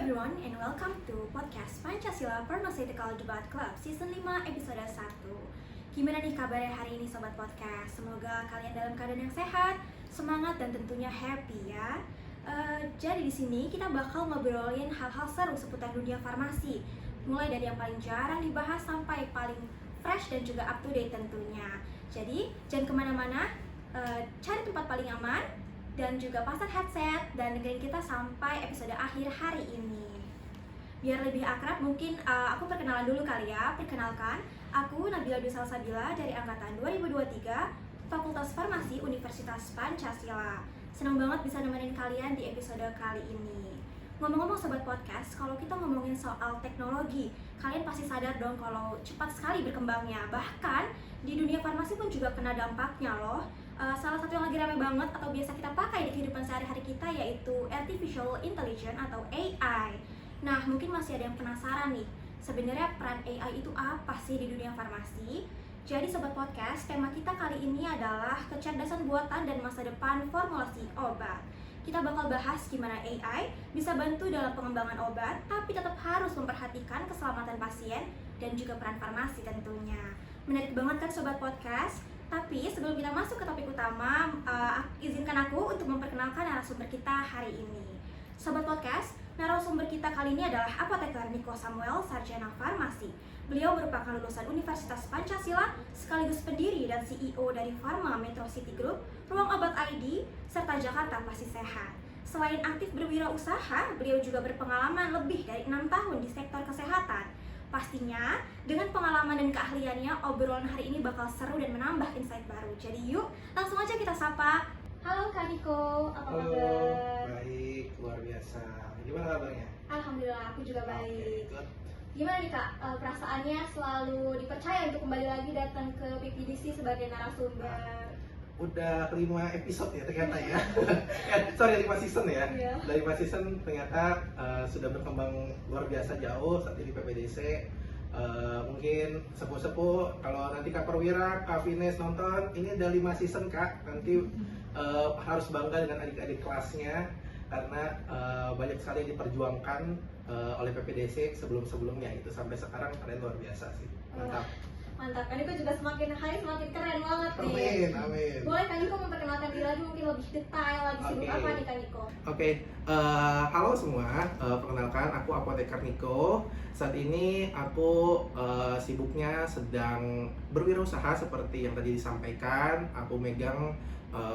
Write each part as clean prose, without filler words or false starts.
everyone and welcome to podcast Pancasila Pharmaceutical Debat Club Season 5 episode 1. Gimana nih kabarnya hari ini Sobat Podcast? Semoga kalian dalam keadaan yang sehat, semangat dan tentunya happy ya. Jadi di sini kita bakal ngobrolin hal-hal seru seputar dunia farmasi, mulai dari yang paling jarang dibahas sampai paling fresh dan juga up to date tentunya. Jadi jangan kemana-mana, cari tempat paling aman dan juga pasang headset dan dengerin kita sampai episode akhir hari ini. Biar lebih akrab mungkin aku perkenalan dulu kali ya. Perkenalkan, aku Nabila Dwi Salsabila dari angkatan 2023 Fakultas Farmasi Universitas Pancasila. Senang banget bisa nemenin kalian di episode kali ini. Ngomong-ngomong Sobat Podcast, kalau kita ngomongin soal teknologi, kalian pasti sadar dong kalau cepat sekali berkembangnya. Bahkan di dunia farmasi pun juga kena dampaknya loh. Salah satu yang lagi rame banget atau biasa kita pakai di kehidupan sehari-hari kita yaitu Artificial Intelligence atau AI. Nah, mungkin masih ada yang penasaran nih, sebenarnya peran AI itu apa sih di dunia farmasi? Jadi Sobat Podcast, tema kita kali ini adalah kecerdasan buatan dan masa depan formulasi obat. Kita bakal bahas gimana AI bisa bantu dalam pengembangan obat, tapi tetap harus memperhatikan keselamatan pasien dan juga peran farmasi tentunya. Menarik banget kan Sobat Podcast? Tapi sebelum kita masuk ke topik utama, izinkan aku untuk memperkenalkan narasumber kita hari ini. Sobat Podcast, narasumber kita kali ini adalah Apoteker Niko Samuel, Sarjana Farmasi. Beliau merupakan lulusan Universitas Pancasila, sekaligus pendiri dan CEO dari Pharma Metro City Group, Ruang Obat ID, serta Jakarta Pasti Sehat. Selain aktif berwirausaha, beliau juga berpengalaman lebih dari 6 tahun di sektor kesehatan. Pastinya, dengan pengalaman dan keahliannya, obrolan hari ini bakal seru dan menambah insight baru. Jadi yuk, langsung aja kita sapa. Halo Kak Niko, apa kabar? Halo, baik, luar biasa. Gimana kabarnya? Alhamdulillah, aku juga baik. Good. Gimana nih Kak, perasaannya selalu dipercaya untuk kembali lagi datang ke PPDC sebagai narasumber? Udah 5 episode ya ternyata ya. Sorry, 5 season ya. Iya. Dari 5 season ternyata sudah berkembang luar biasa jauh saat ini PPDC. Mungkin sepuh-sepuh kalau nanti Kak Perwira, Kak Vines nonton, ini udah 5 season Kak. Nanti harus bangga dengan adik-adik kelasnya karena banyak sekali yang diperjuangkan oleh PPDC sebelum-sebelumnya itu sampai sekarang kalian luar biasa sih. Mantap. Mantap, Kak Niko juga semakin hari semakin keren banget nih. Amin, amin. Boleh Kak Niko memperkenalkan diri lagi mungkin lebih detail, lagi sibuk Oke. apa nih Kak Niko? Oke, halo semua, perkenalkan aku Apoteker Niko. Saat ini aku sibuknya sedang berwirausaha seperti yang tadi disampaikan. Aku megang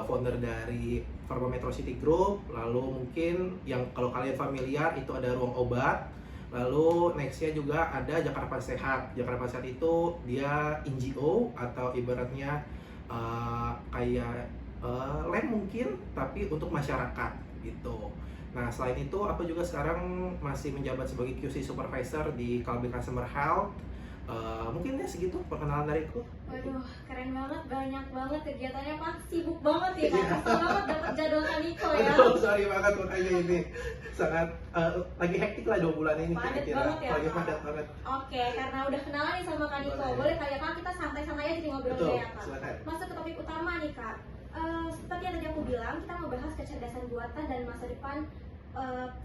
founder dari Pharma Metro City Group. Lalu mungkin yang kalau kalian familiar itu ada Ruang Obat. Lalu nextnya juga ada Jakarta Pasti Sehat. Jakarta Pasti Sehat itu dia NGO atau ibaratnya kayak lab mungkin tapi untuk masyarakat gitu. Nah selain itu aku juga sekarang masih menjabat sebagai QC Supervisor di Kalbe Customer Health. Mungkin ya segitu perkenalan dariku. Waduh, keren banget, banyak banget kegiatannya, Pak. Sibuk banget ya Kak, kesel banget dapat jadwal Kak Niko ya. Aduh, sorry banget makanya ini sangat lagi hektik lah 2 bulan ini Padat kira-kira. banget ya, Lagi Kak? padat banget. Oke, karena udah kenalan nih sama Kak Niko, Boleh. boleh kali ya Kak kita santai-santai aja di ngobrolnya Betul, ya Kak. silakan. Masuk ke topik utama nih Kak. Seperti yang tadi aku bilang, kita mau bahas kecerdasan buatan dan masa depan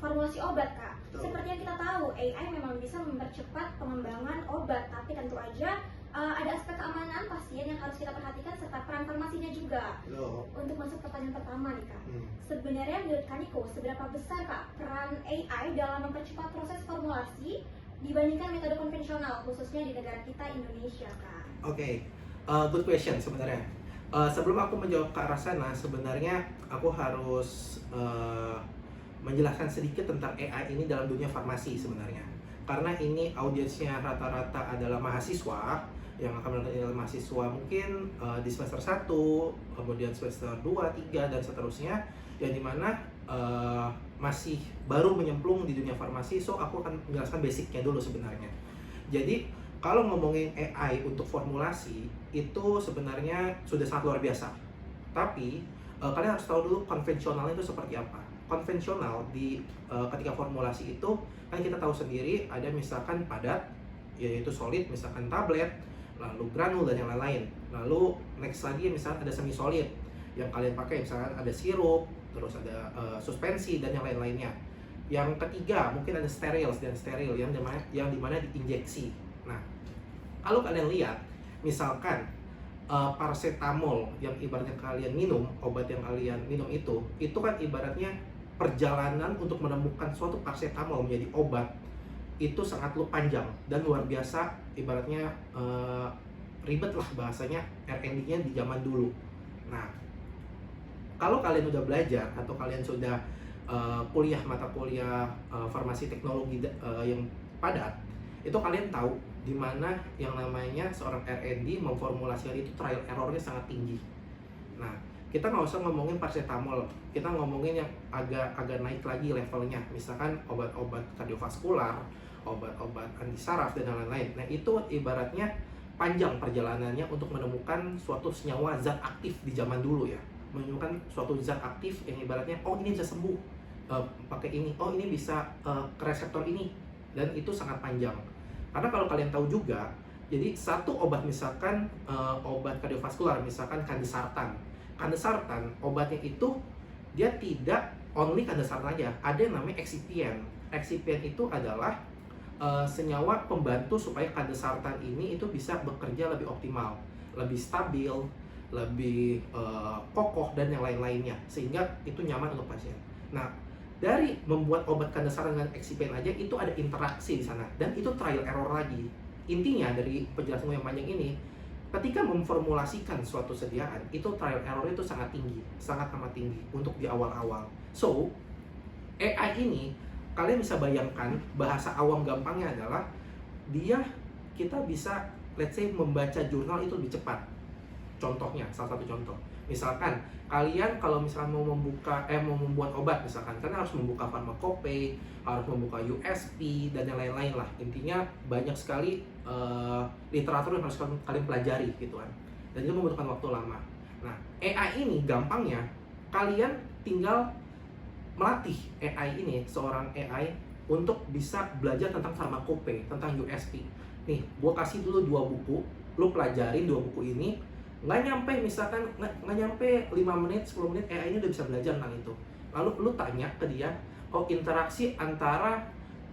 formulasi obat Kak. Betul. Seperti yang kita tahu, AI memang bisa mempercepat pengembangan obat, tapi tentu aja ada aspek keamanan pasien yang harus kita perhatikan serta peran farmasinya juga. Loh. Untuk masuk ke pertanyaan pertama nih Kak, Hmm. sebenarnya menurut Kak Niko, seberapa besar Kak peran AI dalam mempercepat proses formulasi dibandingkan metode konvensional, khususnya di negara kita Indonesia Kak? Oke, good question sebenarnya. Sebelum aku menjawab ke arah sana, sebenarnya aku harus menjelaskan sedikit tentang AI ini dalam dunia farmasi sebenarnya. Karena ini audiensnya rata-rata adalah mahasiswa yang akan melakukan adalah mahasiswa mungkin di semester 1, kemudian semester 2, 3 dan seterusnya, yang dimana masih baru menyemplung di dunia farmasi. So aku akan menjelaskan basicnya dulu sebenarnya. Jadi kalau ngomongin AI untuk formulasi itu sebenarnya sudah sangat luar biasa. Tapi kalian harus tahu dulu konvensional itu seperti apa. Konvensional di ketika formulasi itu kan kita tahu sendiri ada misalkan padat yaitu solid misalkan tablet, lalu granul dan yang lain-lain. Lalu next lagi misalkan ada semi solid yang kalian pakai misalkan ada sirup, terus ada suspensi dan yang lain-lainnya. Yang ketiga mungkin ada steril dan steril yang dimana diinjeksi. Nah, kalau kalian lihat, misalkan paracetamol yang ibaratnya kalian minum, obat yang kalian minum itu kan ibaratnya perjalanan untuk menemukan suatu paracetamol menjadi obat itu sangat panjang dan luar biasa, ibaratnya ribet lah bahasanya R&D-nya di zaman dulu. Nah, kalau kalian udah belajar atau kalian sudah kuliah mata kuliah farmasi teknologi yang padat, itu kalian tahu di mana yang namanya seorang R&D memformulasikan itu trial errornya sangat tinggi. Nah, kita nggak usah ngomongin paracetamol, kita ngomongin yang agak naik lagi levelnya, misalkan obat-obat kardiovaskular, obat-obat anti saraf dan lain-lain. Nah, itu ibaratnya panjang perjalanannya untuk menemukan suatu senyawa zat aktif di zaman dulu ya, menemukan suatu zat aktif yang ibaratnya ini bisa sembuh pakai ini, ini bisa ke reseptor ini, dan itu sangat panjang. Karena kalau kalian tahu juga, jadi satu obat misalkan obat kardiovaskular, misalkan kandesartan, obatnya itu dia tidak only kandesartan aja, ada yang namanya excipient. Excipient itu adalah senyawa pembantu supaya kandesartan ini itu bisa bekerja lebih optimal, lebih stabil, lebih kokoh dan yang lain-lainnya, sehingga itu nyaman untuk pasien. Nah, dari membuat obat kandesartan dengan excipient aja itu ada interaksi di sana, dan itu trial error lagi. Intinya dari penjelasan yang panjang ini, ketika memformulasikan suatu sediaan itu trial error itu sangat tinggi, sangat amat tinggi untuk di awal-awal. So, AI ini kalian bisa bayangkan, bahasa awam gampangnya adalah kita bisa let's say membaca jurnal itu lebih cepat. Contohnya, salah satu contoh, misalkan kalian kalau misalkan mau membuat obat misalkan, kalian harus membuka farmakope, harus membuka USP dan yang lain-lain lah. Intinya banyak sekali literatur yang harus kalian pelajari gitu kan, dan itu membutuhkan waktu lama. Nah, AI ini gampangnya kalian tinggal melatih AI ini, seorang AI untuk bisa belajar tentang farmakope, tentang USP. Nih, gua kasih dulu 2 buku, lu pelajarin 2 buku ini. Nggak nyampe 5 menit, 10 menit AI ini udah bisa belajar tentang itu. Lalu lu tanya ke dia, interaksi antara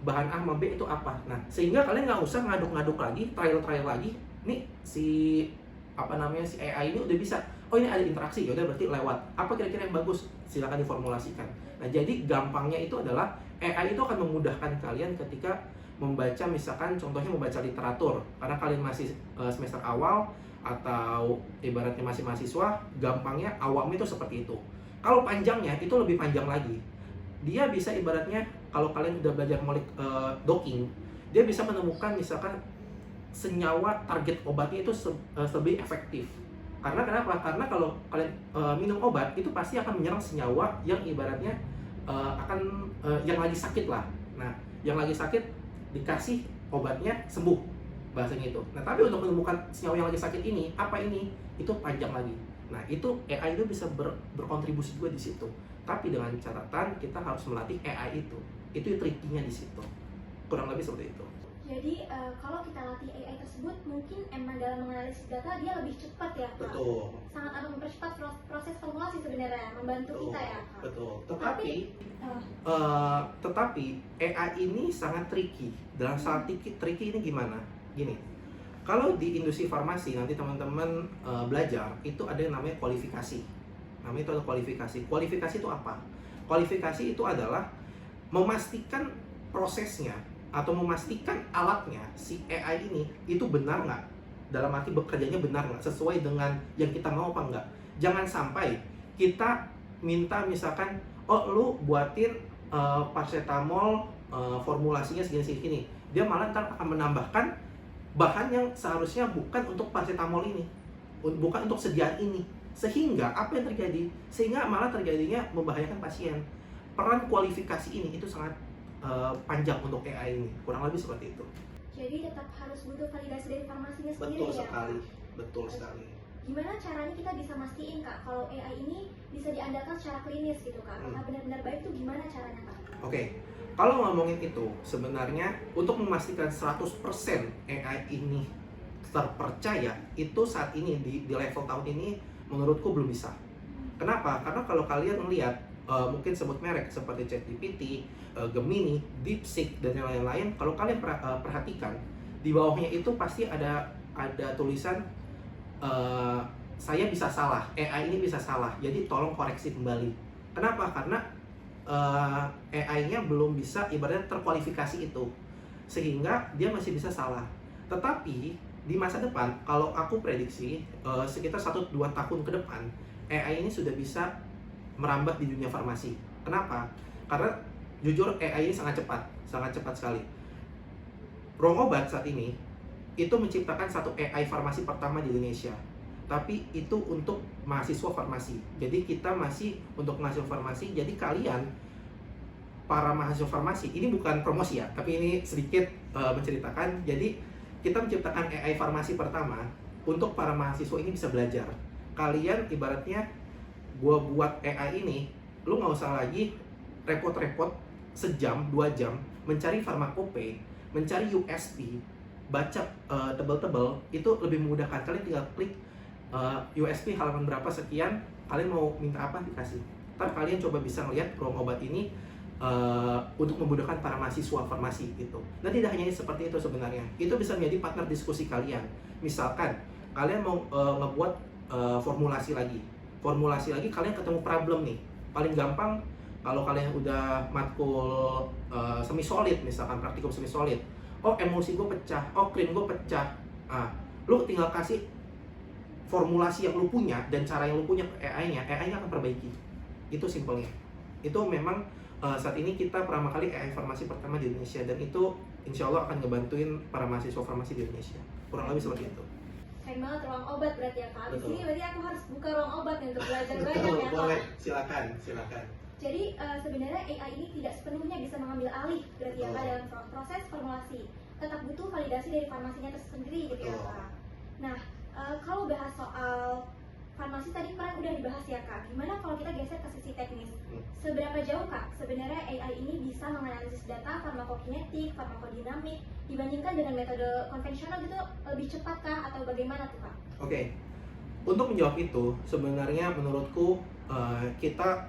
bahan A sama B itu apa? Nah, sehingga kalian nggak usah ngaduk-ngaduk lagi, trial lagi. Nih si AI ini udah bisa, ini ada interaksi, yaudah berarti lewat. Apa kira-kira yang bagus? Silakan diformulasikan. Nah, jadi gampangnya itu adalah AI itu akan memudahkan kalian ketika membaca, misalkan contohnya membaca literatur, karena kalian masih semester awal atau ibaratnya masih mahasiswa, gampangnya awamnya itu seperti itu. Kalau panjangnya itu lebih panjang lagi. Dia bisa ibaratnya kalau kalian udah belajar docking, dia bisa menemukan misalkan senyawa target obatnya itu lebih efektif. Karena kenapa? Karena kalau kalian minum obat itu pasti akan menyerang senyawa yang ibaratnya yang lagi sakit lah. Nah, yang lagi sakit dikasih obatnya sembuh, bahasanya itu. Nah, tapi untuk menemukan senyawa yang lagi sakit ini, itu panjang lagi. Nah, itu AI itu bisa berkontribusi juga di situ. Tapi dengan catatan kita harus melatih AI itu. Itu tricky-nya di situ. Kurang lebih seperti itu. Jadi kalau kita latih AI tersebut, mungkin emang dalam menganalisis data dia lebih cepat ya, Kak? Betul. Sangat akan mempercepat proses formulasi sebenarnya, membantu kita ya, Kak? Betul. Tetapi AI ini sangat tricky. Dalam saat tricky ini gimana? Gini, kalau di industri farmasi nanti teman-teman belajar, itu ada yang namanya kualifikasi. Namanya itu ada kualifikasi. Kualifikasi itu apa? Kualifikasi itu adalah memastikan prosesnya atau memastikan alatnya, si AI ini itu benar nggak, dalam arti bekerjanya benar nggak, sesuai dengan yang kita mau apa enggak. Jangan sampai kita minta misalkan, lu buatin paracetamol formulasinya segini-segini, dia malah ntar akan menambahkan bahan yang seharusnya bukan untuk paracetamol ini, bukan untuk sediaan ini, sehingga apa yang terjadi? Sehingga malah terjadinya membahayakan pasien. Peran kualifikasi ini itu sangat panjang untuk AI ini, kurang lebih seperti itu. Jadi tetap harus butuh validasi dari farmasinya sendiri. Betul sekali, betul sekali. Gimana caranya kita bisa mastiin, Kak, kalau AI ini bisa diandalkan secara klinis gitu, Kak? Apakah benar-benar baik tuh gimana caranya, Kak? Oke. Kalau ngomongin itu, sebenarnya untuk memastikan 100% AI ini terpercaya, itu saat ini di level tahun ini menurutku belum bisa. Kenapa? Karena kalau kalian melihat mungkin sebut merek seperti ChatGPT, Gemini, DeepSeek dan yang lain-lain. Kalau kalian perhatikan di bawahnya itu pasti ada tulisan saya bisa salah, AI ini bisa salah, jadi tolong koreksi kembali. Kenapa? Karena AI-nya belum bisa ibaratnya terkualifikasi itu, sehingga dia masih bisa salah. Tetapi di masa depan, kalau aku prediksi sekitar 1-2 tahun ke depan, AI ini sudah bisa merambah di dunia farmasi. Kenapa? Karena jujur AI ini sangat cepat sekali. Rong Obat saat ini itu menciptakan satu AI farmasi pertama di Indonesia. Tapi itu untuk mahasiswa farmasi. Jadi kita masih untuk mahasiswa farmasi. Jadi kalian para mahasiswa farmasi, ini bukan promosi ya, tapi ini sedikit menceritakan. Jadi kita menciptakan AI farmasi pertama untuk para mahasiswa ini bisa belajar. Kalian ibaratnya gua buat AI ini, lu nggak usah lagi repot-repot sejam, 2 jam mencari farmakope, mencari USP, baca tebel-tebel, itu lebih memudahkan. Kalian tinggal klik USP halaman berapa sekian, kalian mau minta apa dikasih. Ntar kalian coba bisa ngeliat Rong Obat ini untuk memudahkan para mahasiswa farmasi gitu. Dan tidak hanya seperti itu sebenarnya, itu bisa menjadi partner diskusi kalian. Misalkan kalian mau ngebuat formulasi lagi, kalian ketemu problem nih. Paling gampang kalau kalian udah matkul semi solid, misalkan praktikum semi solid, oh emulsi gue pecah, oh krim gue pecah, lu tinggal kasih formulasi yang lu punya dan cara yang lu punya ke AI-nya akan perbaiki. Itu simpelnya. Itu memang saat ini kita pertama kali AI farmasi pertama di Indonesia, dan itu insya Allah akan ngebantuin para mahasiswa farmasi di Indonesia. Kurang lebih seperti itu. Keren banget Ruang Obat berarti ya Kak. Di Betul. sini berarti aku harus buka Ruang Obat nih untuk belajar banyak Betul, ya Kak. boleh. Silakan. Jadi sebenarnya AI ini tidak sepenuhnya bisa mengambil alih berarti ya Kak Betul. dalam proses formulasi. Tetap butuh validasi dari farmasinya tersendiri gitu ya Betul. Kak. Nah, kalau bahas soal farmasi tadi kan udah dibahas ya Kak. Gimana kalau kita geser ke sisi teknis? Seberapa jauh Kak sebenarnya AI ini bisa menganalisis data farmakokinetik, farmakodinamik dibandingkan dengan metode konvensional gitu, lebih cepat kah atau bagaimana tuh Kak? Oke. Untuk menjawab itu, sebenarnya menurutku kita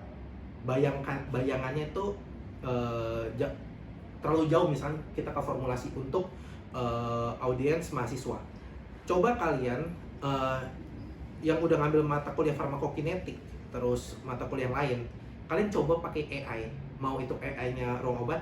bayangannya itu terlalu jauh. Misalnya kita ke formulasi untuk audiens mahasiswa. Coba kalian yang udah ngambil mata kuliah farmakokinetik, terus mata kuliah yang lain, kalian coba pakai AI. Mau itu AI-nya Rong Obat,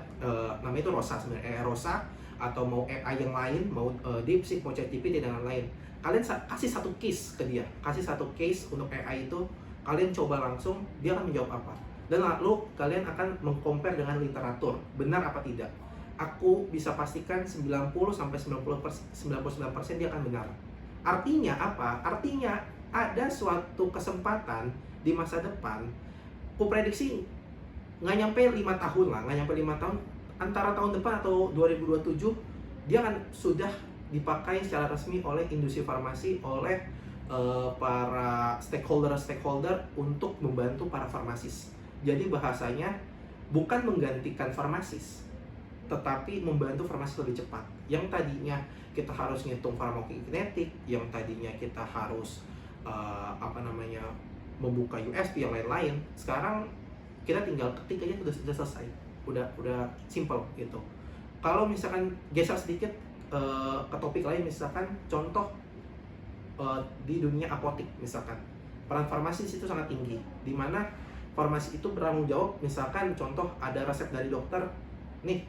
namanya itu Rosa sebenarnya, AI Rosa, atau mau AI yang lain, mau DeepSeek, mau ChatGPT dan lain-lain. Kalian kasih satu case ke dia, kasih satu case untuk AI itu, kalian coba langsung, dia akan menjawab apa. Dan lalu kalian akan mengcompare dengan literatur, benar apa tidak. Aku bisa pastikan 90-99% dia akan benar. Artinya apa? Artinya ada suatu kesempatan di masa depan, aku prediksi nggak nyampe 5 tahun lah, antara tahun depan atau 2027, dia akan sudah dipakai secara resmi oleh industri farmasi, oleh para stakeholder untuk membantu para farmasis. Jadi bahasanya bukan menggantikan farmasis, tetapi membantu farmasis lebih cepat. Yang tadinya kita harus ngitung farmakokinetik, yang tadinya kita harus membuka USP yang lain-lain, sekarang kita tinggal ketik aja sudah selesai, udah simple gitu. Kalau misalkan geser sedikit ke topik lain, misalkan contoh di dunia apotik, misalkan peran farmasi itu sangat tinggi, di mana farmasi itu bertanggung jawab. Misalkan contoh ada resep dari dokter nih,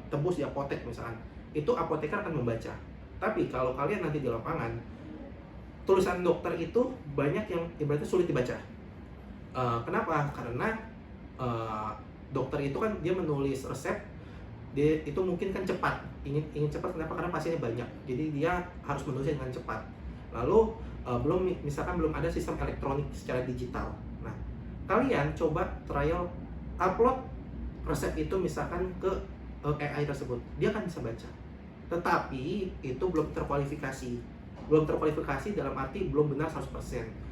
tebus di apotek misalkan, itu apoteker akan membaca. Tapi kalau kalian nanti di lapangan, tulisan dokter itu banyak yang ibaratnya sulit dibaca. Kenapa? Karena dokter itu kan dia menulis resep, dia itu mungkin kan cepat, ingin cepat. Kenapa? Karena pasiennya banyak, jadi dia harus menulisnya dengan cepat. Lalu misalkan belum ada sistem elektronik secara digital. Nah, kalian coba trial upload resep itu misalkan ke AI tersebut, dia akan bisa baca. Tetapi itu belum terkualifikasi dalam arti belum benar 100%.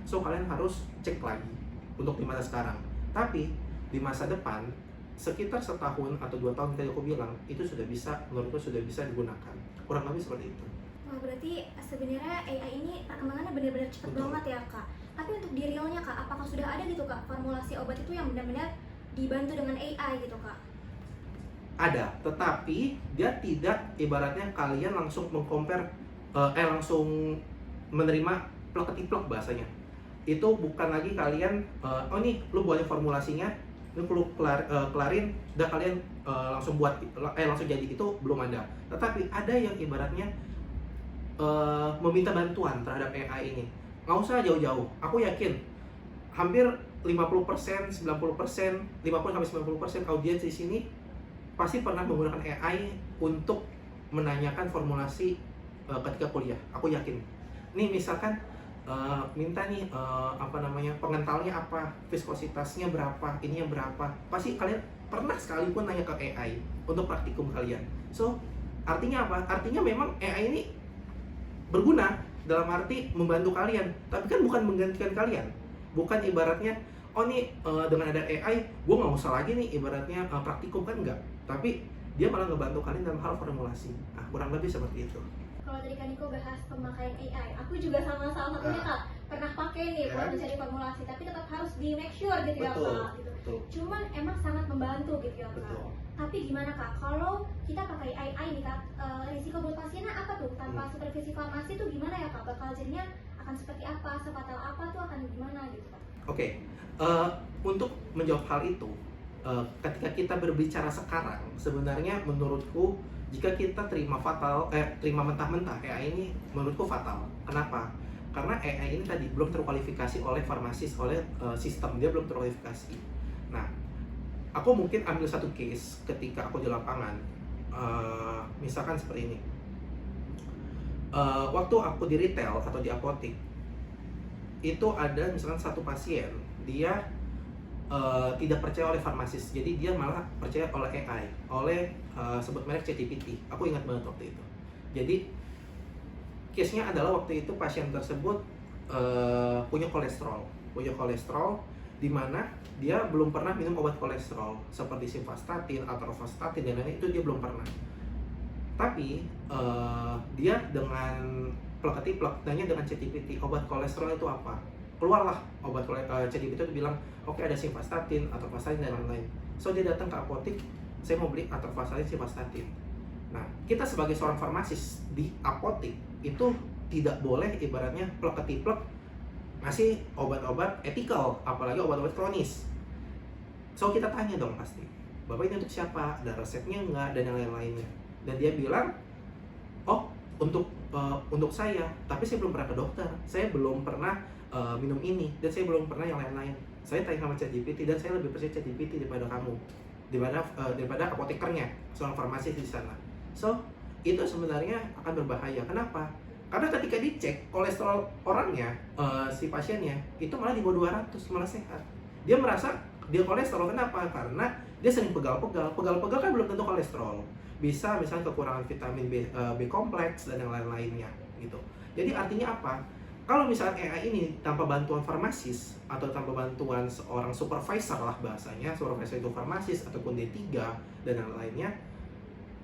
So kalian harus cek lagi untuk di masa sekarang. Tapi di masa depan, sekitar setahun atau 2 tahun tadi aku bilang, itu sudah bisa, menurutku sudah bisa digunakan. Kurang lebih seperti itu. Wah, berarti sebenarnya AI ini perkembangannya benar-benar cepat Betul. banget ya Kak. Tapi untuk di realnya Kak, apakah sudah ada gitu Kak formulasi obat itu yang benar-benar dibantu dengan AI gitu Kak? Ada, tetapi dia tidak ibaratnya kalian langsung langsung menerima plek ketiplek bahasanya. Itu bukan lagi kalian oh nih lu buatin formulasinya, lu perlu kelarin, udah kalian langsung langsung jadi, itu belum ada. Tetapi ada yang ibaratnya meminta bantuan terhadap AI ini. Nggak usah jauh-jauh, aku yakin hampir 50%, 90%, 50-90% audiens di sini pasti pernah menggunakan AI untuk menanyakan formulasi ketika kuliah. Aku yakin. Nih misalkan minta nih pengentalnya apa, viskositasnya berapa, ininya berapa. Pasti kalian pernah sekalipun nanya ke AI untuk praktikum kalian. So, artinya apa? Artinya memang AI ini berguna dalam arti membantu kalian, tapi kan bukan menggantikan kalian. Bukan ibaratnya oh nih dengan ada AI gue nggak usah lagi nih ibaratnya praktikum, kan enggak, tapi dia malah ngebantu kalian dalam hal formulasi. Nah, kurang lebih seperti itu. Kalau tadi kan Niko bahas pemakaian AI, aku juga sama salah satunya Kak pernah pakai nih buat mencari formulasi, tapi tetap harus di make sure gitu ya Kak. Gitu. Betul. Cuman emang sangat membantu gitu ya Kak. Betul. Tapi gimana Kak, kalau kita pakai AI nih Kak, risiko buat pasiennya apa tuh? Tanpa supervisi farmasi tuh gimana ya Kak? Bakal jadinya akan seperti apa, sefatal apa tuh akan gimana gitu Kak? Oke, untuk menjawab hal itu, ketika kita berbicara sekarang, sebenarnya menurutku jika kita terima mentah-mentah AI ini, menurutku fatal. Kenapa? Karena AI ini tadi belum terkualifikasi oleh farmasis, oleh sistem, dia belum terkualifikasi. Nah, aku mungkin ambil satu case ketika aku di lapangan, misalkan seperti ini. Waktu aku di retail atau di apotek, itu ada misalkan satu pasien, dia tidak percaya oleh farmasis, jadi dia malah percaya oleh AI, oleh sebut merek ChatGPT. Aku ingat banget waktu itu. Jadi case-nya adalah waktu itu pasien tersebut punya kolesterol, di mana dia belum pernah minum obat kolesterol seperti simvastatin, atorvastatin dan lain-lain, itu dia belum pernah. Tapi dia dengan plek-ketiplek tanya dengan ChatGPT, obat kolesterol itu apa? Keluarlah obat ChatGPT itu bilang, oke, ada simvastatin, atorvastatin dan lain-lain. So dia datang ke apotek, saya mau beli atorvastatin, simvastatin. Nah, kita sebagai seorang farmasis di apotek itu tidak boleh ibaratnya plek-ketiplek ngasih obat-obat etikal, apalagi obat-obat kronis. So kita tanya dong pasti, Bapak ini untuk siapa? Ada resepnya enggak? Dan yang lain-lainnya. Dan dia bilang, oh untuk saya, tapi saya belum pernah ke dokter, saya belum pernah minum ini, dan saya belum pernah yang lain-lain. Saya tanya sama ChatGPT dan saya lebih percaya ChatGPT daripada kamu, daripada apotekernya, seorang farmasis di sana. So itu sebenarnya akan berbahaya. Kenapa? Karena ketika dicek kolesterol orangnya, si pasiennya itu malah di bawah 200, malah sehat. Dia merasa dia kolesterol. Kenapa? Karena dia sering pegal-pegal kan belum tentu kolesterol. Bisa misalnya kekurangan vitamin B kompleks dan yang lain-lainnya gitu. Jadi artinya apa? Kalau misalnya AI ini tanpa bantuan farmasis atau tanpa bantuan seorang supervisor lah bahasanya, supervisor itu farmasis ataupun D3 dan yang lainnya,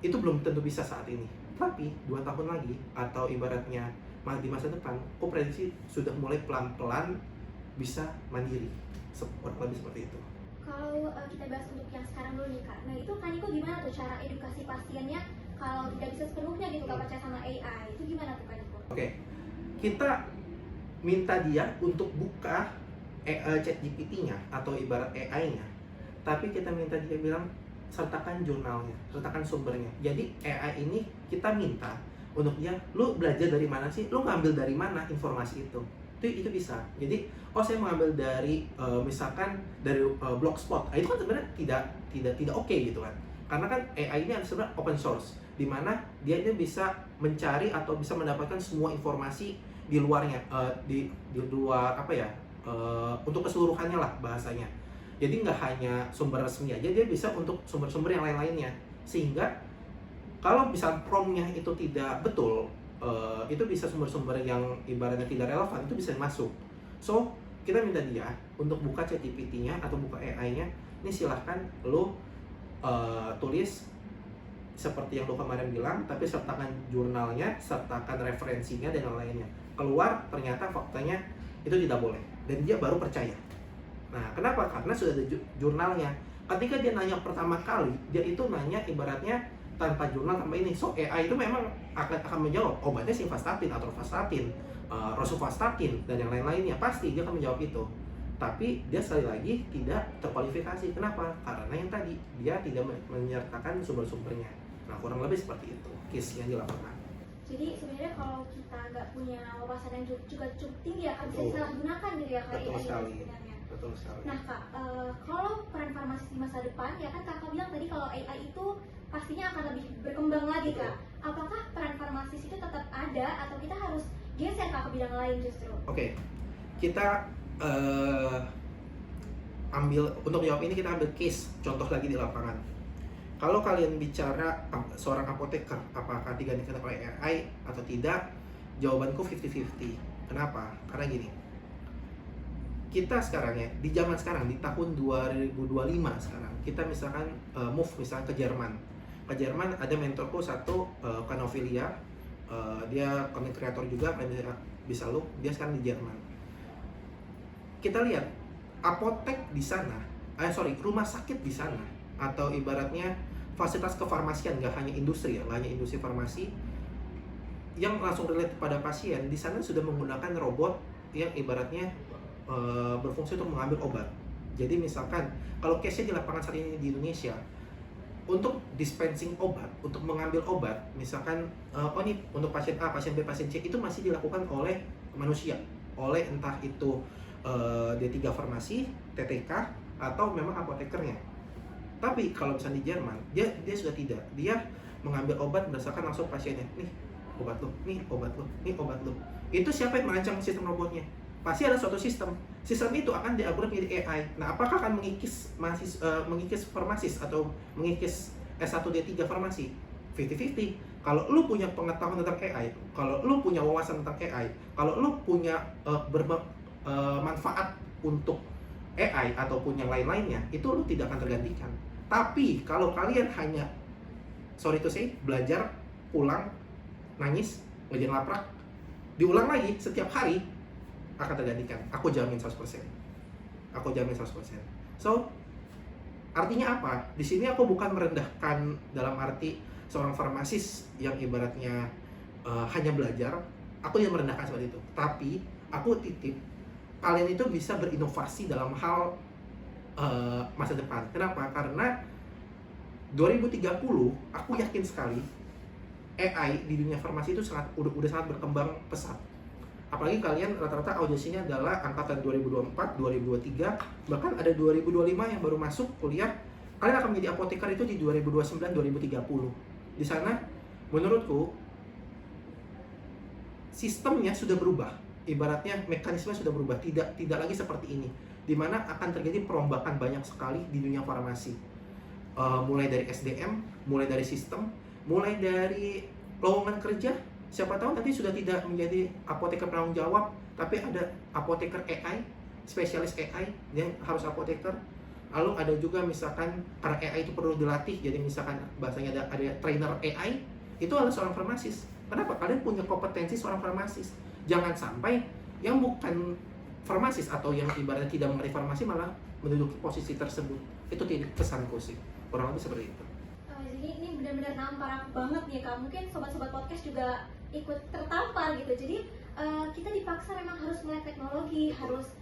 itu belum tentu bisa saat ini. Tapi 2 tahun lagi atau ibaratnya di masa depan, aku prediksi sudah mulai pelan-pelan bisa mandiri, kurang lebih seperti itu. Kalau kita bahas untuk yang sekarang dulu nih Kak, nah itu kan Niko gimana tuh cara edukasi pasiennya kalau tidak bisa sepenuhnya gitu Kak percaya sama AI, itu gimana tuh Kak Niko? Oke, kita minta dia untuk buka ChatGPT-nya atau ibarat AI-nya, tapi kita minta dia bilang sertakan jurnalnya, sertakan sumbernya. Jadi AI ini kita minta untuk dia, lu belajar dari mana sih? Lu ngambil dari mana informasi itu? Itu bisa. Jadi, saya mengambil dari misalkan dari Blogspot. Itu kan sebenarnya tidak oke gitu kan. Karena kan AI ini sebenarnya open source, di mana dia ini bisa mencari atau bisa mendapatkan semua informasi di luarnya, di luar untuk keseluruhannya lah bahasanya. Jadi nggak hanya sumber resmi aja, dia bisa untuk sumber-sumber yang lain-lainnya. Sehingga kalau misal prompt-nya itu tidak betul, itu bisa sumber-sumber yang ibaratnya tidak relevan, itu bisa masuk. So kita minta dia untuk buka ChatGPT-nya atau buka AI-nya. Ini silahkan lo tulis seperti yang lo kemarin bilang, tapi sertakan jurnalnya, sertakan referensinya dan yang lainnya. Keluar ternyata faktanya itu tidak boleh. dan dia baru percaya. Nah, kenapa? Karena sudah ada jurnalnya. Ketika dia nanya pertama kali, dia itu nanya ibaratnya tanpa jurnal, tanpa ini. So, AI itu memang akan menjawab obatnya simvastatin, atorvastatin, rosuvastatin, dan yang lain-lainnya. Pasti dia akan menjawab itu. Tapi dia sekali lagi tidak terkualifikasi. Kenapa? Karena yang tadi, dia tidak menyertakan sumber-sumbernya. Nah, kurang lebih seperti itu case-nya di lapangan. Jadi sebenarnya kalau kita nggak punya wawasan yang juga cukup tinggi ya, kan bisa disalahgunakan gitu ya Kak, Betul AI sekali. sebenarnya. Betul sekali. Nah Kak, kalau peran farmasis di masa depan, ya kan Kakak bilang tadi kalau AI itu pastinya akan lebih berkembang lagi Kak. Apakah peran farmasis itu tetap ada atau kita harus geser Kak ke bidang lain justru? Oke, kita ambil, untuk jawab ini kita ambil case contoh lagi di lapangan. Kalau kalian bicara seorang apoteker apakah digantikan oleh AI atau tidak, jawabanku 50-50. Kenapa? Karena gini, kita sekarang ya, di zaman sekarang, di tahun 2025 sekarang, kita misalkan move misalkan ke Jerman. Ke Jerman ada mentorku satu, Kanofilia, dia content creator juga, bisa lu, dia sekarang di Jerman. Kita lihat apotek di sana, rumah sakit di sana, atau ibaratnya fasilitas kefarmasian, nggak hanya industri ya, nggak hanya industri farmasi yang langsung relate pada pasien, di sana sudah menggunakan robot yang ibaratnya berfungsi untuk mengambil obat. Jadi misalkan kalau case-nya di lapangan saat ini di Indonesia, untuk dispensing obat, untuk mengambil obat, misalkan ini untuk pasien A, pasien B, pasien C, itu masih dilakukan oleh manusia, oleh entah itu D3 farmasi, TTK, atau memang apotekernya. Tapi kalau misalnya di Jerman, dia sudah tidak, dia mengambil obat berdasarkan langsung pasiennya. Nih obat lo, nih obat lo, nih obat lo. Itu siapa yang merancang sistem robotnya? Pasti ada suatu sistem. Sistem itu akan diupgrade menjadi AI. Nah, apakah akan mengikis farmasis atau mengikis S1D3 farmasi? 50-50. Kalau lu punya pengetahuan tentang AI, kalau lu punya wawasan tentang AI, kalau lu punya manfaat untuk AI ataupun yang lain-lainnya, itu lu tidak akan tergantikan. Tapi kalau kalian hanya, sorry to say, belajar, pulang, nangis, ngerjain laprak, diulang lagi setiap hari, akan tergantikan. Aku jamin 100%. Aku jamin 100%. So, artinya apa? Di sini aku bukan merendahkan dalam arti seorang farmasis yang ibaratnya hanya belajar. Aku tidak merendahkan seperti itu. Tapi aku titip kalian itu bisa berinovasi dalam hal masa depan. Kenapa? Karena 2030 aku yakin sekali AI di dunia farmasi itu udah sangat berkembang pesat. Apalagi kalian rata-rata audiensinya adalah angkatan 2024, 2023, bahkan ada 2025 yang baru masuk kuliah. Kalian akan menjadi apoteker itu di 2029, 2030. Di sana menurutku sistemnya sudah berubah. Ibaratnya mekanisme sudah berubah, tidak lagi seperti ini, dimana akan terjadi perombakan banyak sekali di dunia farmasi, mulai dari SDM, mulai dari sistem, mulai dari lowongan kerja. Siapa tahu nanti sudah tidak menjadi apoteker penanggung jawab, tapi ada apoteker AI, spesialis AI yang harus apoteker. Lalu ada juga misalkan karena AI itu perlu dilatih, jadi misalkan bahasanya ada trainer AI, itu adalah seorang farmasis. Kenapa? Kalian punya kompetensi seorang farmasis. Jangan sampai yang bukan farmasis atau yang ibaratnya tidak mengerti farmasi malah menduduki posisi tersebut. Itu tidak pesanku sih, kurang lebih seperti itu. Jadi ini benar-benar nampar banget ya Kak. Mungkin sobat-sobat podcast juga ikut tertampar gitu. Jadi kita dipaksa memang harus melek teknologi, harus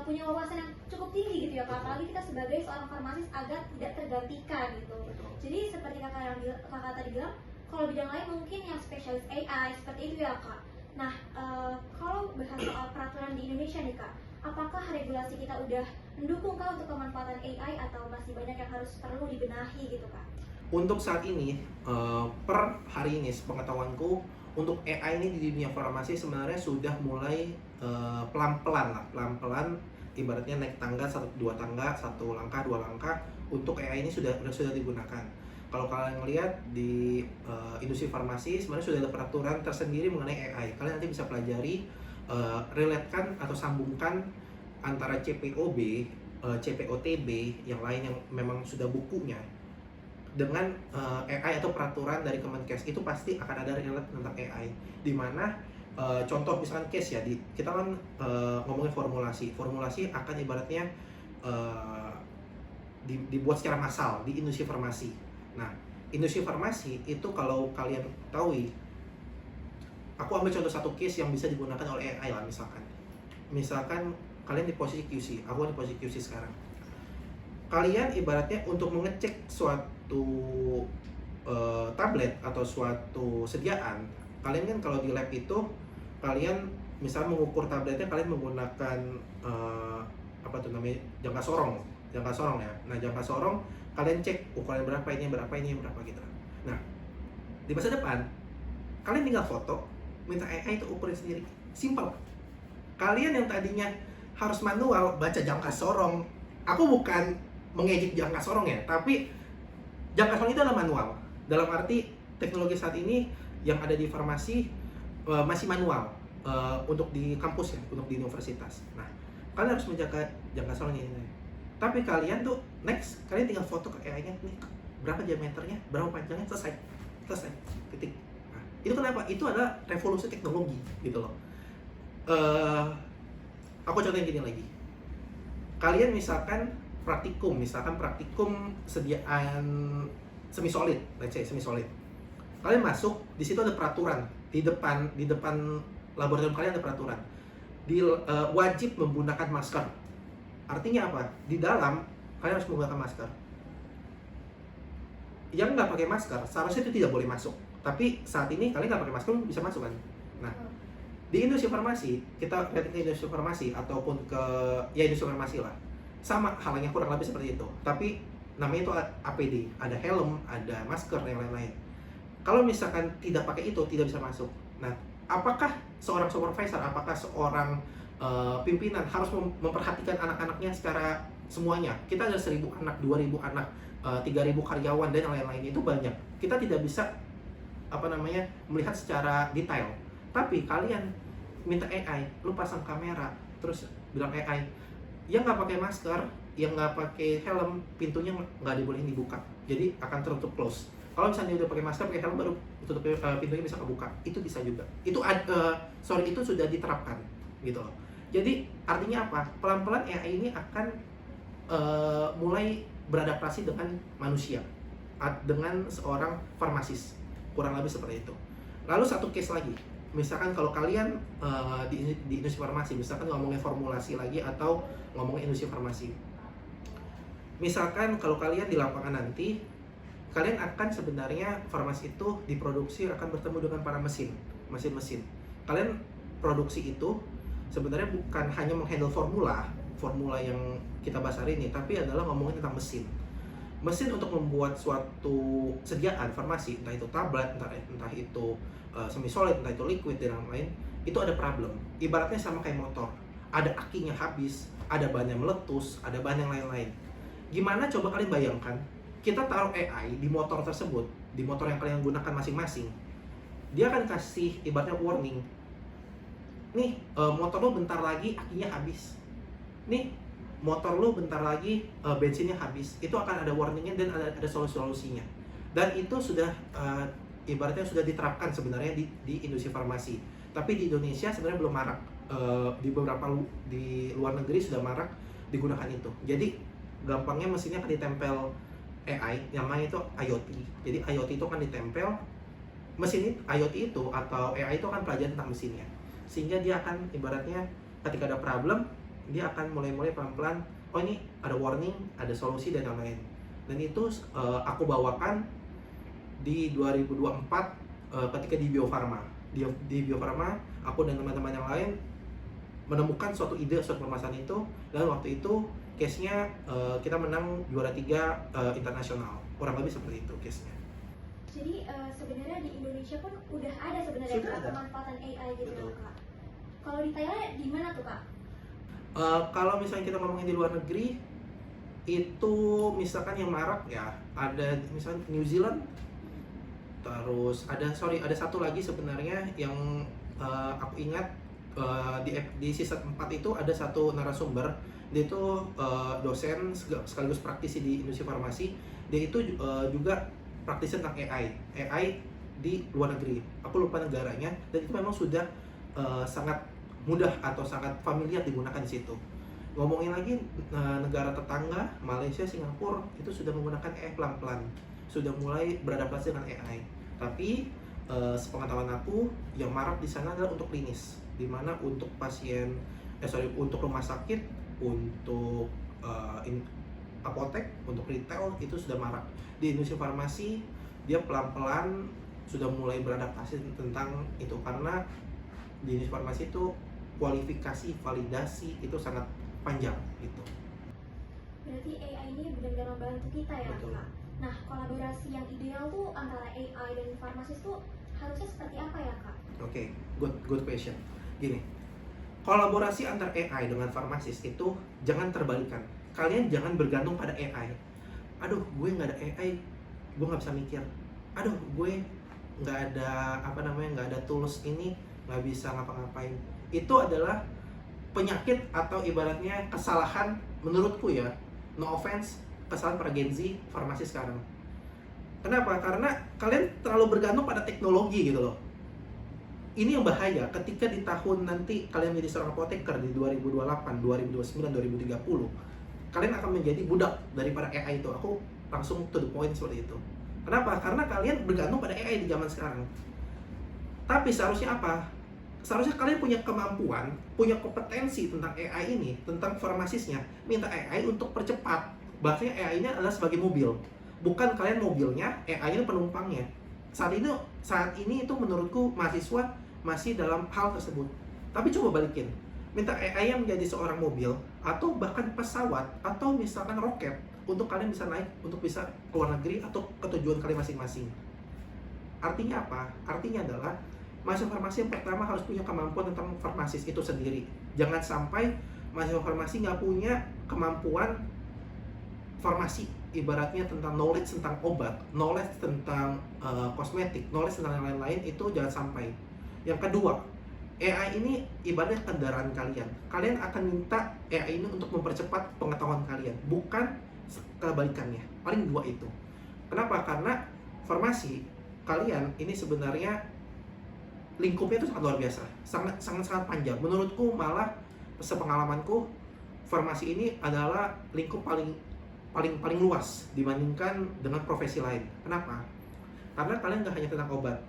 punya wawasan yang cukup tinggi gitu ya Kak. Apalagi kita sebagai seorang farmasis agar tidak tergantikan gitu. Jadi seperti kakak tadi bilang, kalau bidang lain mungkin yang spesialis AI seperti itu ya Kak. Nah, kalau bahas soal peraturan di Indonesia nih Kak, apakah regulasi kita udah mendukung Kak untuk pemanfaatan AI atau masih banyak yang harus perlu dibenahi gitu Kak? Untuk saat ini, per hari ini sepengetahuanku, untuk AI ini di dunia farmasi sebenarnya sudah mulai pelan-pelan ibaratnya naik tangga, 2 tangga, 1 langkah, 2 langkah, untuk AI ini sudah digunakan. Kalau kalian melihat di industri farmasi sebenarnya sudah ada peraturan tersendiri mengenai AI. Kalian nanti bisa pelajari, relatekan atau sambungkan antara CPOB, CPOTB, yang lain yang memang sudah bukunya dengan AI atau peraturan dari Kemenkes, itu pasti akan ada relate tentang AI, di mana contoh misalkan case ya, kita kan ngomongin formulasi akan ibaratnya uh, dibuat secara massal di industri farmasi. Nah, industri farmasi itu kalau kalian tahu, aku ambil contoh satu case yang bisa digunakan oleh AI lah, misalkan kalian di posisi QC, aku di posisi QC sekarang. Kalian ibaratnya untuk mengecek suatu tablet atau suatu sediaan, kalian kan kalau di lab itu kalian misalnya mengukur tabletnya, kalian menggunakan apa tuh namanya, jangka sorong ya. Nah, jangka sorong kalian cek ukuran berapa, ini berapa gitu. Nah, di masa depan kalian tinggal foto, minta AI itu ukurin sendiri, simpel. Kalian yang tadinya harus manual baca jangka sorong, aku bukan mengejek jangka sorong ya, tapi jangka sorong itu adalah manual. Dalam arti teknologi saat ini yang ada di farmasi masih manual untuk di kampus ya, untuk di universitas. Nah, kalian harus menjaga jangka sorong ini. Tapi kalian tuh next, kalian tinggal foto ke AI-nya, nih berapa diameternya, berapa panjangnya, selesai, titik. Nah, itu kenapa? Itu adalah revolusi teknologi gitu loh. Aku contohin gini lagi. Kalian misalkan praktikum sediaan semi solid, let's say semi solid. Kalian masuk, di situ ada peraturan, di depan laboratorium kalian ada peraturan. Wajib menggunakan masker. Artinya apa? Di dalam kalian harus menggunakan masker. Yang nggak pakai masker seharusnya itu tidak boleh masuk. Tapi saat ini kalian nggak pakai masker bisa masuk kan? Nah, di industri farmasi, kita lihat ke industri farmasi ataupun ke industri farmasi lah, sama halnya kurang lebih seperti itu. Tapi namanya itu APD, ada helm, ada masker, dan lain-lain. Kalau misalkan tidak pakai itu, tidak bisa masuk. Nah, apakah seorang supervisor, apakah seorang pimpinan harus memperhatikan anak-anaknya secara semuanya? Kita ada 1.000 anak, 2.000 anak, 3.000 karyawan, dan yang lain-lain, itu banyak. Kita tidak bisa melihat secara detail. Tapi kalian minta AI, lu pasang kamera, terus bilang AI, yang nggak pakai masker, yang nggak pakai helm, pintunya nggak dibolehin dibuka, jadi akan tertutup close. Kalau misalnya dia udah pakai masker, pakai helm, baru tutup pintunya bisa kebuka, itu bisa juga. Itu itu sudah diterapkan gitu loh. Jadi artinya apa? Pelan-pelan AI ini akan mulai beradaptasi dengan manusia, dengan seorang farmasis, kurang lebih seperti itu. Lalu satu case lagi, misalkan kalau kalian di industri farmasi, misalkan ngomongin formulasi lagi atau ngomongin industri farmasi, misalkan kalau kalian di lapangan nanti, kalian akan sebenarnya farmasi itu diproduksi akan bertemu dengan para mesin. Kalian produksi itu sebenarnya bukan hanya menghandle formula yang kita bahas hari ini, tapi adalah ngomongin tentang mesin untuk membuat suatu sediaan farmasi, entah itu tablet, entah itu semi solid, entah itu liquid, dan lain-lain, itu ada problem. Ibaratnya sama kayak motor, ada akinya habis, ada bahan yang meletus, ada bahan yang lain-lain. Gimana coba kalian bayangkan, kita taruh AI di motor tersebut, di motor yang kalian gunakan masing-masing, dia akan kasih ibaratnya warning, nih motor lo bentar lagi akinya habis, nih motor lo bentar lagi bensinnya habis. Itu akan ada warningnya dan ada solusinya. Dan itu sudah ibaratnya sudah diterapkan sebenarnya di industri farmasi. Tapi di Indonesia sebenarnya belum marak. Di luar negeri sudah marak digunakan itu. Jadi gampangnya mesinnya akan ditempel AI, namanya itu IoT. Jadi IoT itu akan ditempel, mesin IoT itu atau AI itu akan pelajari tentang mesinnya, sehingga dia akan ibaratnya ketika ada problem, dia akan mulai pelan-pelan, oh ini ada warning, ada solusi, dan lain-lain. Dan itu aku bawakan di 2024 ketika di Bio Farma. Di Bio Farma, aku dan teman-teman yang lain menemukan suatu ide, suatu permasalahan itu, dan waktu itu case-nya kita menang juara 3 internasional. Kurang lebih seperti itu case-nya. Jadi sebenarnya di Indonesia pun udah ada sebenarnya pemanfaatan AI gitu ya Kak. Kalau di Thailand di mana tuh Kak? Kalau misalnya kita ngomongin di luar negeri, itu misalkan yang marak ya, ada misalnya New Zealand, terus ada satu lagi sebenarnya yang aku ingat di season 4 itu ada satu narasumber, dia itu dosen sekaligus praktisi di industri farmasi. Dia itu juga praktisi tentang AI di luar negeri, aku lupa negaranya, dan itu memang sudah sangat mudah atau sangat familiar digunakan di situ. Ngomongin lagi negara tetangga, Malaysia, Singapura itu sudah menggunakan AI pelan-pelan, sudah mulai beradaptasi dengan AI. Tapi sepengetahuan aku yang marak di sana adalah untuk klinis, di mana untuk pasien, untuk rumah sakit, untuk apotek, untuk retail itu sudah marak. Di industri farmasi dia pelan-pelan sudah mulai beradaptasi tentang itu, karena di industri farmasi itu kualifikasi, validasi itu sangat panjang gitu. Berarti AI ini benar-benar membantu kita ya, Betul. Kak? Nah, kolaborasi yang ideal tuh antara AI dan farmasis tuh harusnya seperti apa ya, Kak? Oke, good question. Gini, kolaborasi antar AI dengan farmasis itu jangan terbalikan. Kalian jangan bergantung pada AI. Aduh, gue nggak ada AI, gue nggak bisa mikir. Aduh, gue nggak ada nggak ada tools ini, nggak bisa ngapa-ngapain. Itu adalah penyakit atau ibaratnya kesalahan menurutku ya, no offense, kesalahan para Gen Z farmasi sekarang. Kenapa? Karena kalian terlalu bergantung pada teknologi gitu loh. Ini yang bahaya ketika di tahun nanti kalian menjadi seorang apoteker di 2028, 2029, 2030. Kalian akan menjadi budak daripada AI itu. Aku langsung to the point seperti itu. Kenapa? Karena kalian bergantung pada AI di zaman sekarang. Tapi seharusnya apa? Seharusnya kalian punya kemampuan, punya kompetensi tentang AI ini, tentang farmasisnya. Minta AI untuk percepat. Bahasanya AI ini adalah sebagai mobil. Bukan kalian mobilnya, AI ini penumpangnya. Saat ini itu menurutku mahasiswa masih dalam hal tersebut. Tapi coba balikin. Minta AI yang menjadi seorang mobil, atau bahkan pesawat, atau misalkan roket, untuk kalian bisa naik, untuk bisa ke luar negeri, atau ke tujuan kalian masing-masing. Artinya apa? Artinya adalah mahasiswa farmasi yang pertama harus punya kemampuan tentang farmasis itu sendiri. Jangan sampai mahasiswa farmasi nggak punya kemampuan farmasi, ibaratnya tentang knowledge tentang obat, knowledge tentang kosmetik, knowledge tentang yang lain-lain, itu jangan sampai. Yang kedua, AI ini ibaratnya kendaraan kalian. Kalian akan minta AI ini untuk mempercepat pengetahuan kalian, bukan kebalikannya. Paling dua itu. Kenapa? Karena farmasi kalian ini sebenarnya lingkupnya itu sangat luar biasa, sangat panjang. Menurutku malah sepengalamanku, farmasi ini adalah lingkup paling luas dibandingkan dengan profesi lain. Kenapa? Karena kalian nggak hanya tentang obat.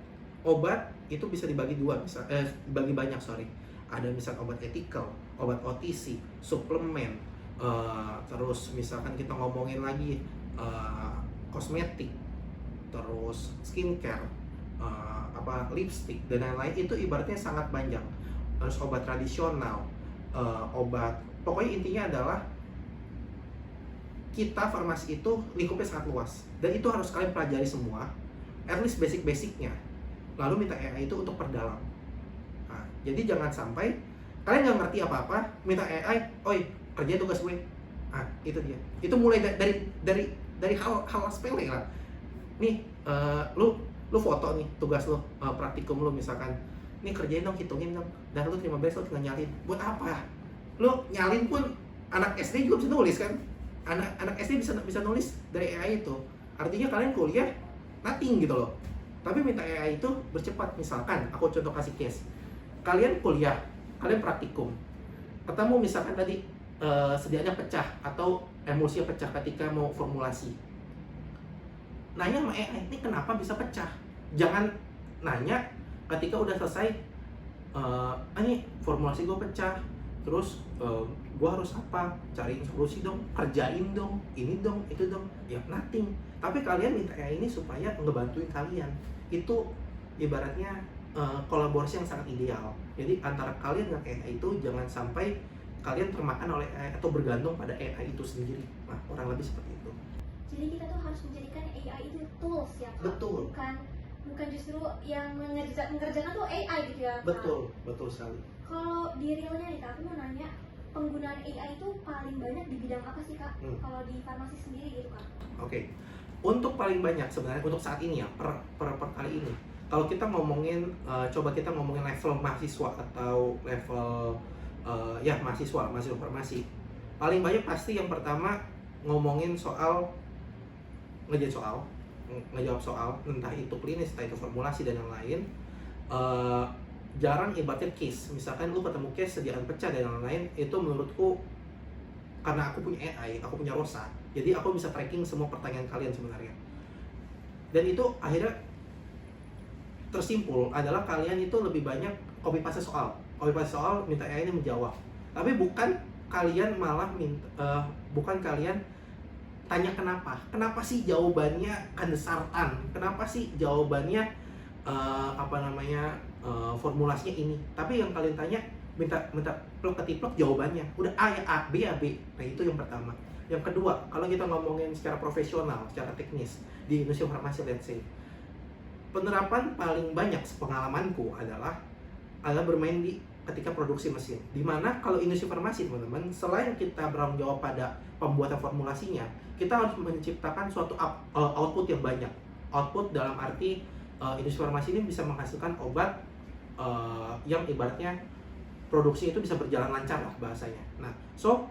Obat itu bisa dibagi dibagi banyak, sorry. Ada misal obat ethical, obat OTC, suplemen, terus misalkan kita ngomongin lagi kosmetik, terus skincare, lipstick dan lain-lain, itu ibaratnya sangat panjang. Terus obat tradisional, pokoknya intinya adalah kita farmasi itu lingkupnya sangat luas, dan itu harus kalian pelajari semua, at least basic-basicnya, lalu minta AI itu untuk perdalam. Nah, jadi jangan sampai kalian nggak ngerti apa-apa, minta AI, oi kerjain tugas gue. Nah, itu dia. Itu mulai dari hal sepele lah. Nih, lu foto nih tugas lu, praktikum lu misalkan, nih kerjain dong, hitungin dong, dan lu terima beres, lu tinggal nyalin. Buat apa? Lu nyalin pun anak SD juga bisa nulis kan? Anak SD bisa nulis dari AI itu. Artinya kalian kuliah nothing gitu loh. Tapi minta AI itu bercepat. Misalkan aku contoh kasih case, kalian kuliah, kalian praktikum, ketemu misalkan tadi sedianya pecah atau emulsinya pecah ketika mau formulasi. Nanya sama AI, ini kenapa bisa pecah? Jangan nanya ketika udah selesai, ini formulasi gue pecah, terus gue harus apa? Cariin solusi dong, kerjain dong, ini dong, itu dong. Ya nothing. Tapi kalian minta AI ini supaya ngebantuin kalian. Itu ibaratnya kolaborasi yang sangat ideal. Jadi antara kalian dengan AI itu jangan sampai kalian termakan oleh AI atau bergantung pada AI itu sendiri. Nah, kurang lebih seperti itu. Jadi kita tuh harus menjadikan AI itu tools ya, Kak? Betul. Bukan justru yang mengerjakan tuh AI gitu ya, Kak? Betul sekali. Kalau di realnya nih, Kak, aku mau nanya, penggunaan AI itu paling banyak di bidang apa sih, Kak? Kalau di farmasi sendiri gitu, Kak? Oke. Untuk paling banyak sebenarnya untuk saat ini ya, per kali ini. Kalau kita ngomongin, coba kita ngomongin level mahasiswa atau level mahasiswa farmasi. Paling banyak pasti yang pertama ngomongin soal ngejawab soal, entah itu klinis, entah itu formulasi dan yang lain. jarang ibaratnya case. Misalkan lu ketemu case sediaan pecah dan lain-lain, itu menurutku karena aku punya AI, aku punya Rosa, jadi aku bisa tracking semua pertanyaan kalian sebenarnya. Dan itu akhirnya tersimpul adalah kalian itu lebih banyak copy paste soal, minta AI ini menjawab. Tapi bukan kalian malah bukan kalian tanya kenapa sih jawabannya kandesartan, kenapa sih jawabannya formulasinya ini. Tapi yang kalian tanya minta plek ketiplek jawabannya udah A ya A, B ya B. Nah itu yang pertama. Yang kedua, kalau kita ngomongin secara profesional, secara teknis di industri informasi, let's say, penerapan paling banyak sepengalamanku adalah bermain di ketika produksi mesin. Dimana kalau industri informasi teman-teman, selain kita bertanggung jawab pada pembuatan formulasinya, kita harus menciptakan suatu output yang banyak. Output dalam arti industri farmasi ini bisa menghasilkan obat yang ibaratnya produksi itu bisa berjalan lancar lah bahasanya. Nah, so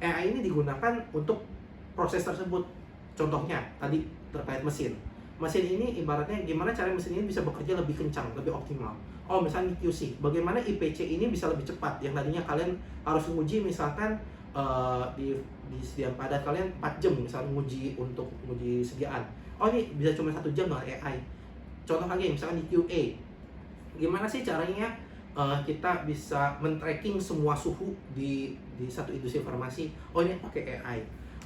AI ini digunakan untuk proses tersebut. Contohnya tadi terkait mesin. Mesin ini ibaratnya gimana cara mesin ini bisa bekerja lebih kencang, lebih optimal. Oh, misalnya di QC, bagaimana IPC ini bisa lebih cepat. Yang tadinya kalian harus menguji misalkan di sediaan padat kalian 4 jam misalnya untuk menguji sediaan. Oh, ini bisa cuma 1 jam dengan AI. Contoh lagi misalkan di QA, gimana sih caranya kita bisa men-tracking semua suhu di satu industri farmasi? Oh, ini pakai AI.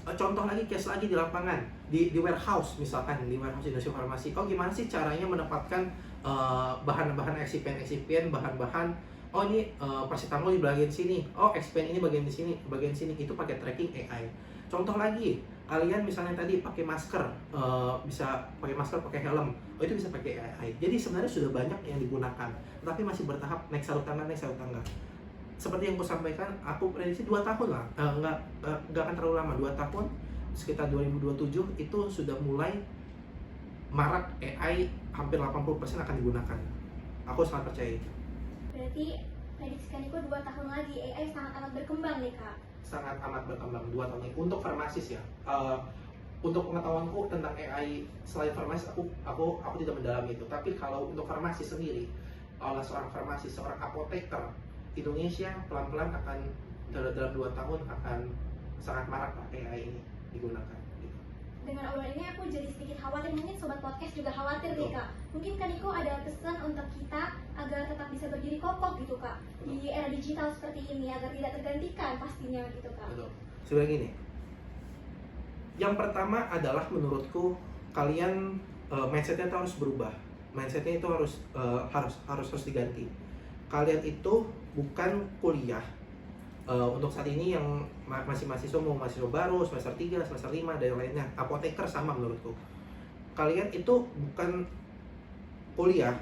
Contoh lagi, case lagi di lapangan, di warehouse misalkan, di warehouse industri farmasi. Oh, gimana sih caranya menempatkan bahan-bahan eksipien, bahan-bahan. Oh, ini paracetamol di bagian sini. Oh, eksipien ini bagian di sini, bagian sini. Itu pakai tracking AI. Contoh lagi, kalian misalnya tadi pakai masker, bisa pakai masker, pakai helm, oh itu bisa pakai AI. Jadi sebenarnya sudah banyak yang digunakan, tapi masih bertahap, naik satu tangga. Seperti yang aku sampaikan, aku prediksi 2 tahun lah, nggak akan terlalu lama, 2 tahun, sekitar 2027 itu sudah mulai marak AI, hampir 80% akan digunakan. Aku sangat percaya itu. Berarti prediksikan itu 2 tahun lagi AI sangat amat berkembang nih Kak. Sangat amat berkembang 2 tahun ini untuk farmasis ya. Untuk pengetahuanku tentang AI selain farmasis, aku tidak mendalami itu. Tapi kalau untuk farmasi sendiri, oleh seorang farmasis, seorang apoteker, Indonesia pelan-pelan akan dalam 2 tahun akan sangat marak AI ini digunakan. Dengan obrolan ini aku jadi sedikit khawatir, mungkin sobat podcast juga khawatir nih Kak. Mungkin Kak Niko ada pesan untuk kita agar tetap bisa berdiri kokoh gitu Kak di era digital seperti ini, agar tidak tergantikan pastinya gitu Kak. Betul. Sebenarnya gini, yang pertama adalah menurutku kalian mindsetnya itu harus berubah. Mindsetnya itu harus diganti. Kalian itu bukan kuliah. Untuk saat ini yang masih mahasiswa, mau mahasiswa baru, semester 3, semester 5, dan lainnya, apoteker sama menurutku. Kalian itu bukan kuliah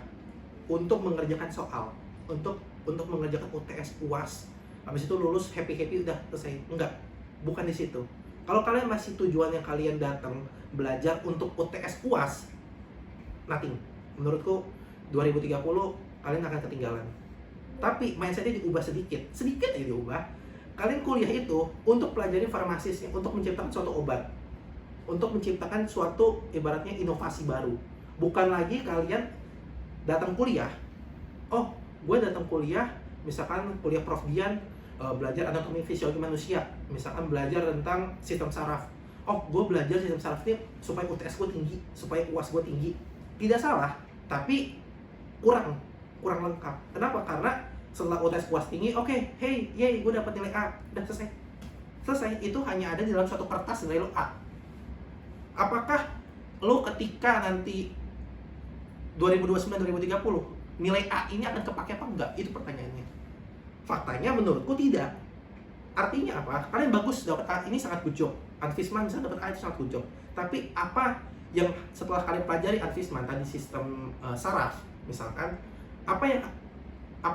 untuk mengerjakan soal, untuk mengerjakan UTS UAS, habis itu lulus happy udah selesai. Enggak, bukan di situ. Kalau kalian masih tujuannya kalian datang belajar untuk UTS UAS, nothing. Menurutku 2030 kalian akan ketinggalan. Tapi mindsetnya diubah sedikit aja diubah. Kalian kuliah itu untuk pelajari farmasisnya, untuk menciptakan suatu obat, untuk menciptakan suatu ibaratnya inovasi baru. Bukan lagi kalian datang kuliah, oh gue datang kuliah, misalkan kuliah Prof. Dian, belajar anatomi fisiologi manusia, misalkan belajar tentang sistem saraf. Oh, gue belajar sistem saraf ini supaya UTS gue tinggi, supaya UAS gue tinggi. Tidak salah, tapi kurang lengkap. Kenapa? Karena setelah UTS UAS tinggi, oke, hey, gue dapat nilai A, udah selesai. Itu hanya ada di dalam suatu kertas nilai lo A. Apakah lo ketika nanti 2029-2030 nilai A ini akan kepake apa enggak? Itu pertanyaannya. Faktanya menurutku tidak. Artinya apa? Kalian bagus dapat A, ini sangat good job. Advisman bisa dapat A, itu sangat good job. Tapi apa yang setelah kalian pelajari Advisman tadi, sistem saraf misalkan, apa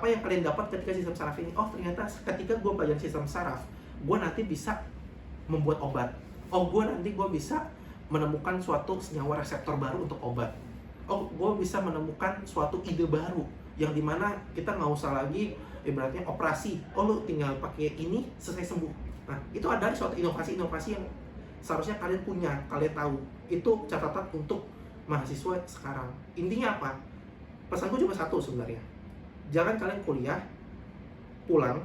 yang kalian dapat ketika sistem saraf ini? Oh, ternyata ketika gue pelajari sistem saraf, gue nanti bisa membuat obat. Oh, gue bisa menemukan suatu senyawa reseptor baru untuk obat. Oh, gue bisa menemukan suatu ide baru yang dimana kita nggak usah lagi ibaratnya operasi. Oh, lu tinggal pakai ini selesai sembuh. Nah, itu ada suatu inovasi yang seharusnya kalian punya, kalian tahu. Itu catatan untuk mahasiswa sekarang. Intinya apa? Pesanku cuma satu sebenarnya. Jangan kalian kuliah, pulang,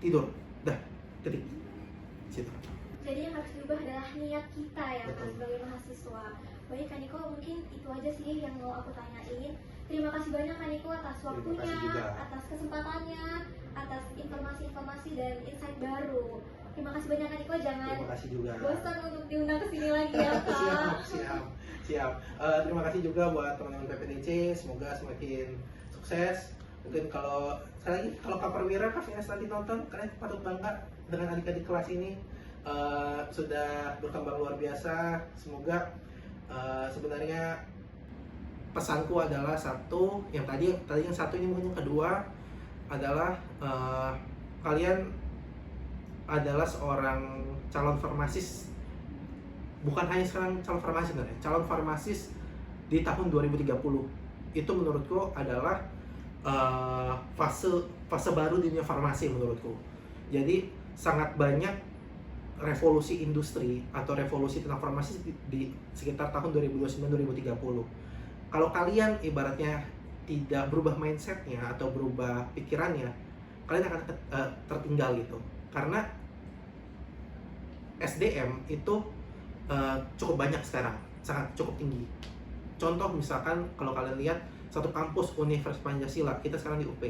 tidur, dah, titik. Situ. Jadi yang harus diubah adalah niat kita ya Kak, Betul. sebagai mahasiswa. Baik Kak Niko, mungkin itu aja sih yang mau aku tanyain. Terima kasih banyak Kak Niko atas Terima waktunya, kasih juga. atas kesempatannya, atas informasi-informasi dan insight baru. Terima kasih banyak Kak Niko, jangan Terima kasih juga. bosan untuk diundang ke sini lagi ya Kak. siap. Terima kasih juga buat teman-teman PPDC, semoga semakin sukses. Mungkin kalau sekali lagi kalau Kak Perwira, Kak Venus nanti nonton, kalian patut bangga dengan adik-adik kelas ini. Sudah berkembang luar biasa. Semoga sebenarnya pesanku adalah satu, yang tadi yang satu, ini mungkin yang kedua adalah kalian adalah seorang calon farmasis, bukan hanya sekarang calon farmasis sebenarnya, calon farmasis di tahun 2030. Itu menurutku adalah fase baru di dunia farmasi menurutku. Jadi sangat banyak revolusi industri atau revolusi tentang farmasi di sekitar tahun 2029-2030. Kalau kalian ibaratnya tidak berubah mindsetnya atau berubah pikirannya, kalian akan tertinggal gitu. Karena SDM itu cukup banyak sekarang, sangat cukup tinggi. Contoh misalkan kalau kalian lihat satu kampus Universitas Pancasila, kita sekarang di UP,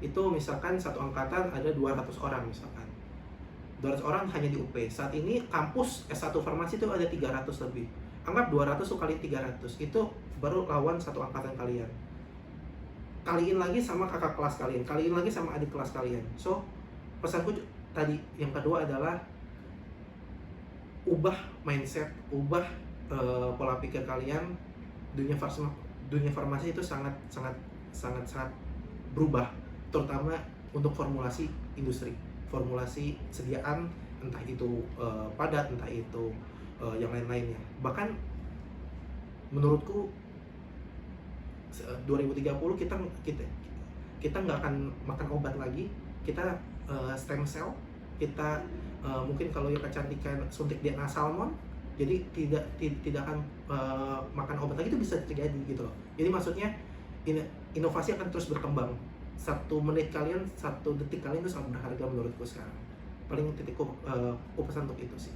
itu misalkan satu angkatan ada 200 orang misalkan. 200 orang hanya di UP. Saat ini kampus S1 farmasi itu ada 300 lebih. Anggap 200 tuh kali 300, itu baru lawan satu angkatan kalian. Kaliin lagi sama kakak kelas kalian, kaliin lagi sama adik kelas kalian. So, pesanku tadi yang kedua adalah ubah mindset, ubah pola pikir kalian. Dunia farmasi itu sangat berubah, terutama untuk formulasi industri, formulasi sediaan, entah itu padat, entah itu yang lain-lainnya. Bahkan menurutku 2030 kita nggak akan makan obat lagi, kita stem cell, kita mungkin kalau yang kecantikan suntik DNA salmon, jadi tidak akan makan obat lagi, itu bisa terjadi gitu loh. Jadi maksudnya inovasi akan terus berkembang. 1 menit kalian, 1 detik kalian itu sangat berharga menurutku sekarang. Paling titikku pesan untuk itu sih.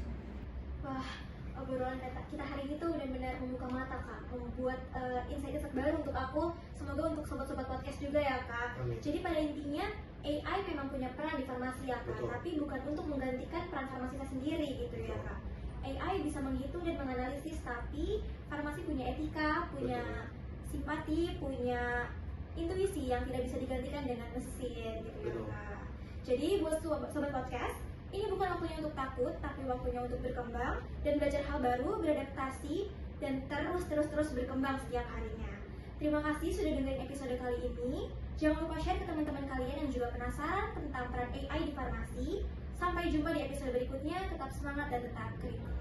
Wah, obrolan kita hari ini tuh benar-benar membuka mata Kak, membuat insight-insight baru untuk aku, semoga untuk sobat-sobat podcast juga ya Kak. Amin. Jadi pada intinya AI memang punya peran di farmasi ya Kak, Betul. tapi bukan untuk menggantikan peran farmasisnya sendiri gitu ya Betul. Kak. AI bisa menghitung dan menganalisis, tapi farmasi punya etika, punya simpati, punya intuisi yang tidak bisa digantikan dengan mesin gitu ya Betul. Kak. Jadi buat sobat podcast, ini bukan waktunya untuk takut, tapi waktunya untuk berkembang dan belajar hal baru, beradaptasi, dan terus berkembang setiap harinya. Terima kasih sudah dengerin episode kali ini. Jangan lupa share ke teman-teman kalian yang juga penasaran tentang peran AI di farmasi. Sampai jumpa di episode berikutnya, tetap semangat dan tetap kritis.